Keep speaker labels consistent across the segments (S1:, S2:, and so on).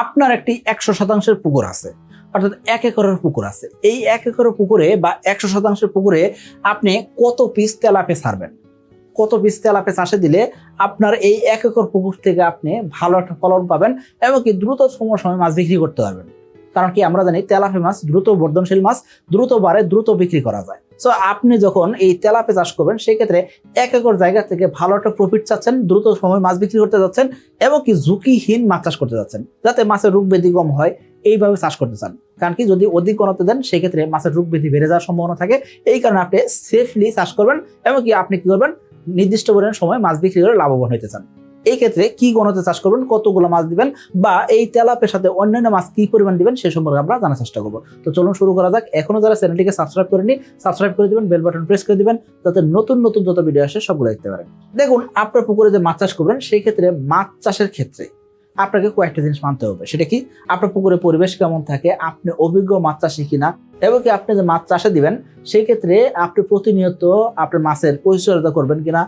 S1: আপনার একটি 100% পুকুর আছে, অর্থাৎ 1 একরের পুকুর আছে। এই 1 একরের পুকুরে বা 100% পুকুরে আপনি কত পিস তেলাপিয়া ছাড়বেন, কত পিস তেলাপিয়া চাষে দিলে আপনার এই 1 একর পুকুর থেকে আপনি ভালো একটা ফলন পাবেন এবং কি দ্রুত সময় মাছ বিক্রি করতে পারবেন। কারণ কি আমরা জানি তেলাপিয়া মাছ দ্রুত বর্ধনশীল মাছ, দ্রুত বাড়ে, দ্রুত বিক্রি করা যায়। সো আপনি যখন এই তেলাপিয়া চাষ করবেন সেই ক্ষেত্রে 1 একর জায়গা থেকে ভালো একটা প্রফিট চাচ্ছেন, দ্রুত সময় মাছ বিক্রি করতে যাচ্ছেন এবং কি ঝুঁকিহীন মাছ চাষ করতে যাচ্ছেন, যাতে মাছের রোগ ব্যাধি কম হয়, এইভাবে চাষ করতে চান। কারণ কি যদি অধিক ঘনত্ব দেন সেই ক্ষেত্রে মাছের রোগ ব্যাধি বেড়ে যাওয়ার সম্ভাবনা থাকে। এই কারণে আপনি সেফলি চাষ করবেন এবং কি আপনি কি করবেন, নির্দিষ্ট পরিমাণ সময় মাছ বিক্রি করে লাভবান হতে চান। এই ক্ষেত্রে কি গণতে চাষ করবেন, কতগুলো মাছ দিবেন বা এই তেলাপিয়ার সাথে অন্যান্য মাছ কি পরিমাণ দিবেন সে সম্পর্কে আমরা জানার চেষ্টা করবো। তো চলুন শুরু করা যাক। এখনো যারা চ্যানেলটিকে সাবস্ক্রাইব করেনি সাবস্ক্রাইব করে দিবেন, বেল বাটন প্রেস করে দিবেন যাতে নতুন নতুন যত ভিডিও আসে সবগুলো দেখতে পারেন। দেখুন, আপনার পুকুরে যে মাছ চাষ করবেন সেই ক্ষেত্রে মাছ চাষের ক্ষেত্রে আপনাকে কয়েকটা জিনিস মানতে হবে। সেটা কি, আপনার পুকুরে পরিবেশ কেমন থাকে, আপনি অভিজ্ঞ মাছ চাষি কিনা এবং কি আপনি যে মাছ চাষে দিবেন সেই ক্ষেত্রে আপনি প্রতিনিয়ত আপনার মাছের পরিচর্যা করবেন কিনা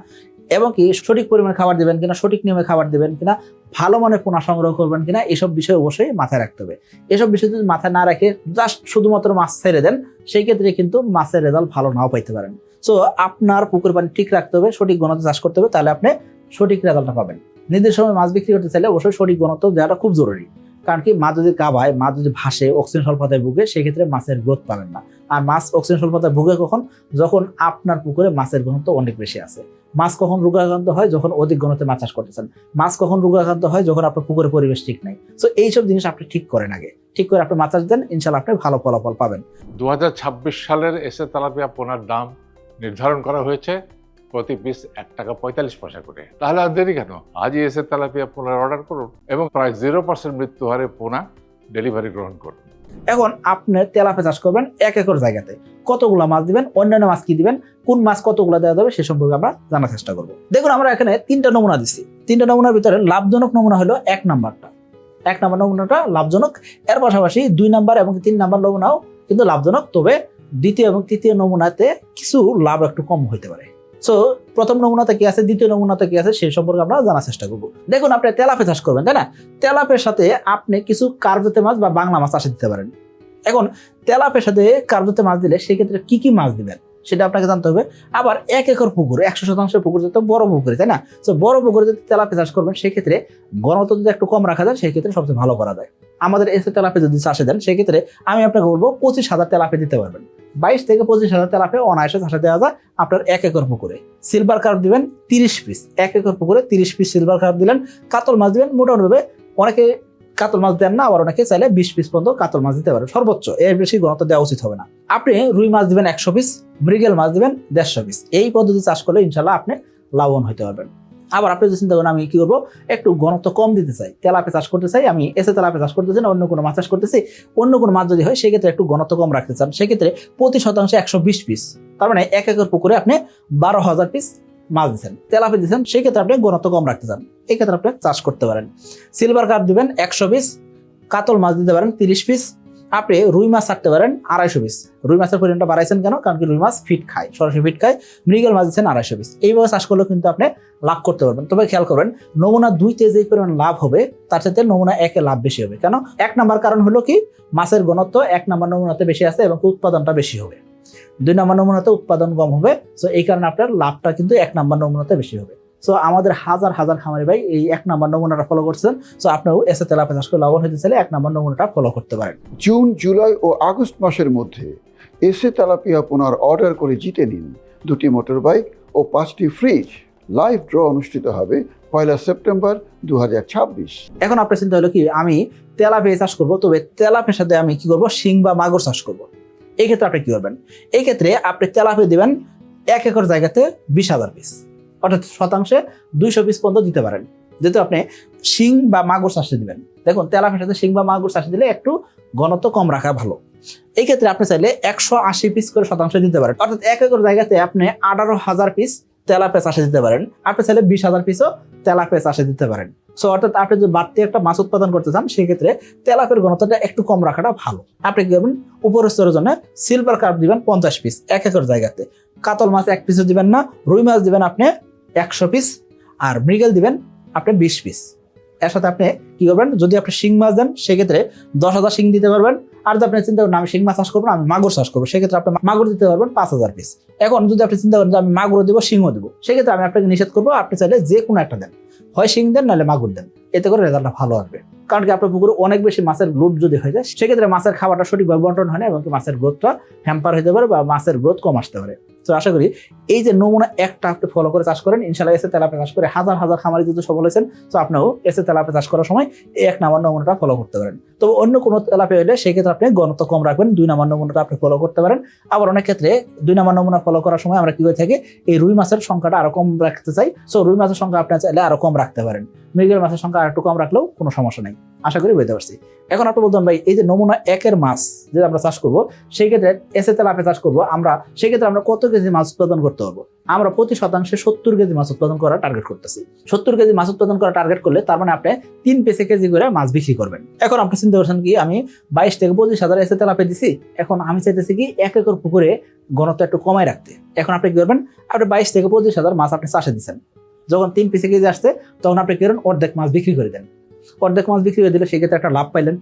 S1: এবং কি সঠিক পরিমাণে খাবার দিবেন কিনা, সঠিক নিয়মে খাবার দিবেন কিনা, ভালো মানের পোনা সংগ্রহ করবেন কিনা, এসব বিষয় অবশ্যই মাথায় রাখতে হবে। এসব বিষয় যদি মাথায় না রেখে জাস্ট শুধুমাত্র মাছ ছেড়ে দেন সেই ক্ষেত্রে কিন্তু মাছের রেজাল্ট ভালো নাও পাইতে পারেন। সো আপনার পুকুর পানি ঠিক রাখতে হবে, সঠিক ঘনত্বে চাষ করতে হবে, তাহলে আপনি সঠিক রেজাল্টটা পাবেন। নির্দিষ্ট সময় মাছ বিক্রি করতে চাইলে অবশ্যই সঠিক ঘনত্ব দেওয়াটা খুব জরুরি। কারণ কি মাছ যদি কাবায়, মাছ যদি ভাসে, অক্সিজেন স্বল্পতায় ভুগে সেই ক্ষেত্রে মাছের গ্রোথ পাবেন না। আর মাছ অক্সিজেন স্বল্পতায় ভুগে কখন, যখন আপনার পুকুরে মাছের ঘনত্ব অনেক বেশি আছে। মাছ কখন রোগাক্রান্ত হয়, যখন অধিক ঘনত্বে মাছ চাষ করতেছেন। মাছ কখন রোগাক্রান্ত হয়, যখন আপনার পুকুরের পরিবেশ ঠিক নাই। সো এইসব জিনিস আপনি ঠিক করেন আগে, ঠিক করে আপনি মাছ চাষ দেন, ইনশাল্লাহ আপনি ভালো ফলাফল পাবেন।
S2: 2026 সালের এসে তেলাপিয়া পোনার দাম নির্ধারণ করা হয়েছে প্রতি পিস 1 টাকা 45 পয়সা করে। তাহলে আর দেরি কেন, আজই এসে তেলাপিয়া পোনার অর্ডার করুন এবং প্রায় 0% মৃত্যু হারে পোনা ডেলিভারি গ্রহণ করুন।
S1: এখন আপনি তেলাপিয়া চাষ করবেন 1 একর জায়গাতে, কতগুলো মাছ দিবেন, অন্যান্য মাছ কি দিবেন, কোন মাছ কতগুলো দেওয়া যাবে সে সম্পর্কে আমরা জানার চেষ্টা করব। দেখুন, আমরা এখানে 3টা নমুনা দিচ্ছি। 3টা নমুনার ভিতরে লাভজনক নমুনা হলো 1 নাম্বারটা। 1 নাম্বার নমুনাটা লাভজনক, এর পাশাপাশি 2 নাম্বার এবং 3 নাম্বার নমুনাও কিন্তু লাভজনক, তবে দ্বিতীয় এবং তৃতীয় নমুনাতে কিছু লাভ একটু কম হইতে পারে। সো প্রথম নমুনাতে কি আছে, দ্বিতীয় নমুনাতে কি আছে সেই সম্পর্কে আমরা জানার চেষ্টা করব। দেখুন, আপনি তেলাপিয়া চাষ করবেন, তাই না? তেলাপিয়ার সাথে আপনি কিছু কার্পজাতীয় মাছ বা বাংলা মাছ চাষে দিতে পারেন। এখন তেলাপিয়ার সাথে কার্পজাতীয় মাছ দিলে সেক্ষেত্রে কি কি মাছ দিবেন সেটা আপনাকে জানতে হবে। আবার 1 একর পুকুর, 100% পুকুর যেহেতু বড় পুকুরে, তাই না? তো বড় পুকুরে যদি তেলাপিয়া চাষ করবেন সেক্ষেত্রে ঘনত্ব যদি একটু কম রাখা যায় সেই ক্ষেত্রে সবচেয়ে ভালো করা যায়। আমাদের এসে তেলাপিয়া যদি চাষে দেন সেক্ষেত্রে আমি আপনাকে বলবো 25,000 তেলাপিয়া দিতে পারবেন। 22 থেকে 25,000 তেলাপিয়া অনায়াসে চাষে দেওয়া যায় আপনার 1 একর পুকুরে। সিলভার কার্প দিবেন 30 পিস, 1 একর পুকুরে 30 পিস সিলভার কার্প দিলেন। কাতল মাছ দিবেন মোটামুটি, অনেকে কাতল মাছ দেন না, আবার অনেকে চাইলে 20 পিস পর্যন্ত কাতল মাছ দিতে পারে সর্বোচ্চ, এর বেশি ঘনত্ব দেওয়া উচিত হবে না। আপনি রুই মাছ দিবেন 100 পিস, মৃগেল মাছ দিবেন 150 পিস। এই পদ্ধতি চাষ করলে ইনশাল্লাহ আপনি লাভবান হতে পারবেন। আবার আপনি যদি চিন্তা করেন আমি কি করবো, একটু ঘনত্ব কম দিতে চাই, তেলাপিয়া চাষ করতে চাই, আমি এসে তেলাপিয়া চাষ করতেছি না, অন্য কোনো মাছ চাষ করতেছি, অন্য কোনো মাছ যদি হয় সেক্ষেত্রে একটু ঘনত্ব কম রাখতে চান, সেক্ষেত্রে প্রতি শতাংশে 120 পিস, তার মানে 1 একর পুকুরে আপনি 12,000 পিস মাছ দিচ্ছেন, তেলাপিয়া দিচ্ছেন, সেই ক্ষেত্রে আপনি ঘনত্ব কম রাখতে চান, এই ক্ষেত্রে আপনি চাষ করতে পারেন। সিলভার কার্প দিবেন 100 পিস, কাতল মাছ দিতে পারেন 30 পিস, আপনি রুই মাছ ছাড়তে পারেন 250 পিস। রুই মাছের পরিমাণটা বাড়াইছেন কেন? কারণ কি রুই মাছ ফিট খায়, সরাসরি ফিট খায়। মৃগেল মাছ দিচ্ছেন 250 পিস। এইভাবে চাষ করলেও কিন্তু আপনি লাভ করতে পারবেন। তবে খেয়াল করবেন, নমুনা 2-তে যে পরিমাণ লাভ হবে তার সাথে নমুনা 1-এ লাভ বেশি হবে। কেন? 1 নাম্বার কারণ হলো কি, মাছের ঘনত্ব 1 নাম্বার নমুনাতে বেশি আছে এবং উৎপাদনটা বেশি হবে। 2 নাম্বার নমুনাতে উৎপাদন কম হবে। সো এই কারণে আপনার লাভটা কিন্তু 1 নাম্বার নমুনাতে বেশি হবে। সো আমাদের হাজার হাজার খামারি ভাই এই 1 নাম্বার নমুনাটা ফলো করছেন। সো আপনিও এসে তেলাপিয়া চাষ করে লাভবান হতে চাইলে 1 নাম্বার নমুনাটা ফলো করতে পারেন।
S3: জুন, জুলাই ও আগস্ট মাসের মধ্যে এসে তেলাপিয়া পোনার অর্ডার করে জিতে নিন 2টি মোটর বাইক ও 5টি ফ্রিজ। লাইভ ড্র অনুষ্ঠিত হবে 1 সেপ্টেম্বর 2026।
S1: এখন আপনার চিন্তা হলো কি, আমি তেলাপিয়া চাষ করবো, তবে তেলাপিয়ার সাথে আমি কি করবো, শিং বা মাগুর চাষ করবো। এই ক্ষেত্রে আপনি কি করবেন? এই ক্ষেত্রে আপনি তেলাপিয়া দিবেন 1 একর জায়গাতে 20,000 পিস, অর্থাৎ শতাংশে 200 পিস পর্যন্ত দিতে পারেন, যেহেতু আপনি শিং বা মাগুর চাষে দিবেন। দেখুন, তেলাপিয়ার সাথে শিং বা মাগুর চাষে দিলে একটু ঘনত্ব কম রাখা ভালো। এই ক্ষেত্রে আপনি চাইলে 180 পিস করে শতাংশ দিতে পারেন, অর্থাৎ 1 একর জায়গাতে আপনি 18,000 পিস তেলাপিয়া চাষে দিতে পারেন। আপনি চাইলে 20,000 পিসও তেলাপিয়া চাষে দিতে পারেন। সো অর্থাৎ আপনি যদি বাড়তি একটা মাছ উৎপাদন করতে চান সেক্ষেত্রে তেলাপিয়ার ঘনত্বটা একটু কম রাখাটা ভালো। আপনি কি করবেন, উপরের স্তরের জন্য সিলভার কার্প দিবেন 50 পিস 1 একর জায়গাতে, কাতল মাছ 1 পিসও দিবেন না, রুই মাছ দিবেন আপনি 100 পিস, আর মৃগেল দিবেন আপনি 20 পিস। এর সাথে আপনি কি করবেন, যদি আপনি শিং মাছ দেন সেক্ষেত্রে 10,000 শিং দিতে পারবেন। আর যদি আপনি চিন্তা করেন আমি শিং মাছ চাষ করবো, আমি মাগুর চাষ করবো, সেক্ষেত্রে আপনি মাগুর দিতে পারবেন 5,000 পিস। এখন যদি আপনি চিন্তা করেন যে আমি মাগুর দিব, শিংও দেবো, সেক্ষেত্রে আমি আপনাকে নিষেধ করবো, আপনি চাইলে যে কোনো একটা দেন, হয় শিং দেন নাহলে মাগুর দেন, এতে করে রেজাল্টটা ভালো আসবে। কারণ কি আপনার পুকুরে অনেক বেশি মাছের গ্রোথ যদি হয়ে যায়, সেক্ষেত্রে মাছের খাবারটা সঠিকভাবে বন্টন হয় না এবং মাছের গ্রোথটা হ্যাম্পার হতে পারে বা মাছের গ্রোথ কম আসতে পারে। তো আশা করি এই যে নমুনা একটা আপনি ফলো করে চাষ করেন, ইনশাল্লাহ এসে তেলাপিয়া চাষ করে হাজার হাজার খামারি যদি সফল হয়েছেন, তো আপনিও এসে তেলাপিয়া চাষ করার সময় এই 1 নাম্বার নমুনাটা ফলো করতে পারেন। তো অন্য কোনো তেলাপিয়া হলে সেক্ষেত্রে আপনি ঘনত্ব কম রাখবেন, 2 নাম্বার নমুনাটা আপনি ফলো করতে পারেন। আবার অনেক ক্ষেত্রে 2 নাম্বার নমুনা ফলো করার সময় আমরা কি করে থাকি, এই রুই মাছের সংখ্যাটা আরো কম রাখতে চাই, সো রুই মাছের সংখ্যা আপনি চাইলে আরো কম রাখতে পারেন, মৃগেল মাছের সংখ্যা আর একটু কম রাখলেও কোনো সমস্যা নেই। আশা করি বুঝতে পারছি। এখন আপনি বলতেন ভাই এই যে নমুনা 1-এর মাছ যে আমরা চাষ করবো, সেই ক্ষেত্রে এসে তেলাপিয়া চাষ করবো আমরা, সেক্ষেত্রে আমরা কত কেজি মাছ উৎপাদন করতে পারবো? আমরা প্রতি শতাংশে 70 কেজি মাছ উৎপাদন করার টার্গেট করতেছি। 70 কেজি মাছ উৎপাদন করার টার্গেট করলে তার মানে আপনি 3 পেসে কেজি করে মাছ বিক্রি করবেন। এখন আপনি চিন্তা করছেন কি আমি 22 থেকে 25,000 এসে তেলাপিয়া দিছি, এখন আমি চাইতেছি কি 1 একর পুকুরে ঘনত্ব একটু কমায় রাখতে। এখন আপনি কি করবেন, আপনি 22 থেকে 25,000 মাছ আপনি চাষে দিচ্ছেন, যখন 3 পেসে কেজি আসছে তখন আপনি কি করেন, অর্ধেক মাছ বিক্রি করে দেন। অর্ধেক মাছ বিক্রি করে দিলে সেক্ষেত্রে একটা লাভ পাইলেন,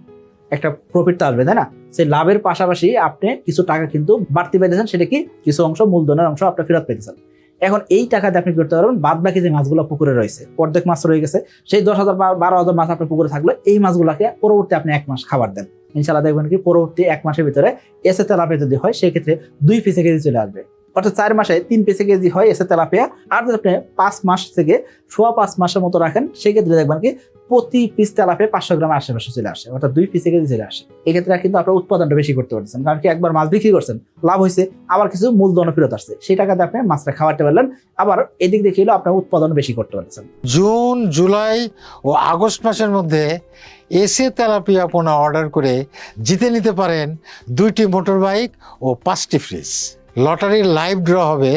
S1: একটা প্রফিট তো আসবে, তাই না? সেই লাভের পাশাপাশি আপনি কিছু টাকা কিন্তু বাড়তি পাইতেছেন, সেটা কি কিছু অংশ মূলধনের অংশ আপনি ফেরত পেতেছেন। এখন এই টাকাতে আপনি করতে পারবেন বাদ বাকি যে মাছগুলো পুকুরে রয়েছে, অর্ধেক মাছ রয়ে গেছে, সেই 10,000 বা 12,000 মাছ আপনার পুকুরে থাকলে এই মাছগুলোকে পরবর্তী আপনি 1 মাস খাবার দেন, ইনশাল্লাহ দেখবেন কি পরবর্তী 1 মাসের ভিতরে এসে তেলাপিয়া যদি হয় সেক্ষেত্রে 2 পিসে কেজি চলে আসবে। অর্থাৎ 4 মাসে 3 পিসে কেজি হয় এসে তেলাপিয়া। আর যদি আপনি 5 মাস থেকে 5.5 মাসের মতো রাখেন, সেক্ষেত্রে দেখবেন কি প্রতি পিস তেলাপিয়া 500 গ্রামের আশেপাশে চলে আসে, অর্থাৎ 2 পিসে কেজি চলে আসে। এক্ষেত্রে কিন্তু আপনার উৎপাদনটা বেশি করতে পারছেন, কারণ কি একবার মাছ বিক্রি করছেন, লাভ হয়েছে, আবার কিছু মূলধন ফেরত আসছে, সেই টাকাতে আপনি মাছটা খাওয়াতে পারলেন, আবার এদিক দেখে হলো আপনার উৎপাদন বেশি করতে পারছেন।
S4: জুন, জুলাই ও আগস্ট মাসের মধ্যে এসে তেলাপিয়া পোনা অর্ডার করে জিতে নিতে পারেন 2টি মোটর বাইক ও 5টি ফ্রিজ। লটারির লাইভ ড্র হবে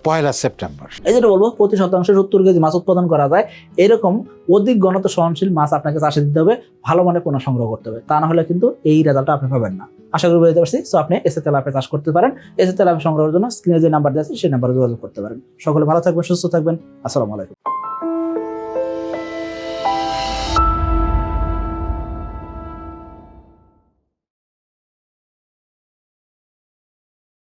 S4: 1 সেপ্টেম্বর।
S1: এই যেটা বলবো, প্রতি শতাংশে 70 কেজি মাছ উৎপাদন করা যায়, এরকম অধিক ঘনত্ব সহনশীল মাছ আপনাকে চাষে দিতে হবে, ভালো মানের পোনা সংগ্রহ করতে হবে, তা না হলে কিন্তু এই রেজাল্টটা আপনি পাবেন না। আশা করি বুঝতে পারছি। সো আপনি এসে তেলাপিয়া চাষ করতে পারেন। এসে তেলাপিয়া সংগ্রহের জন্য স্ক্রিনে যে নাম্বার দেওয়া আছে সেই নাম্বারে যোগাযোগ করতে পারেন। সকলে ভালো থাকবেন, সুস্থ থাকবেন। আসসালামু আলাইকুম।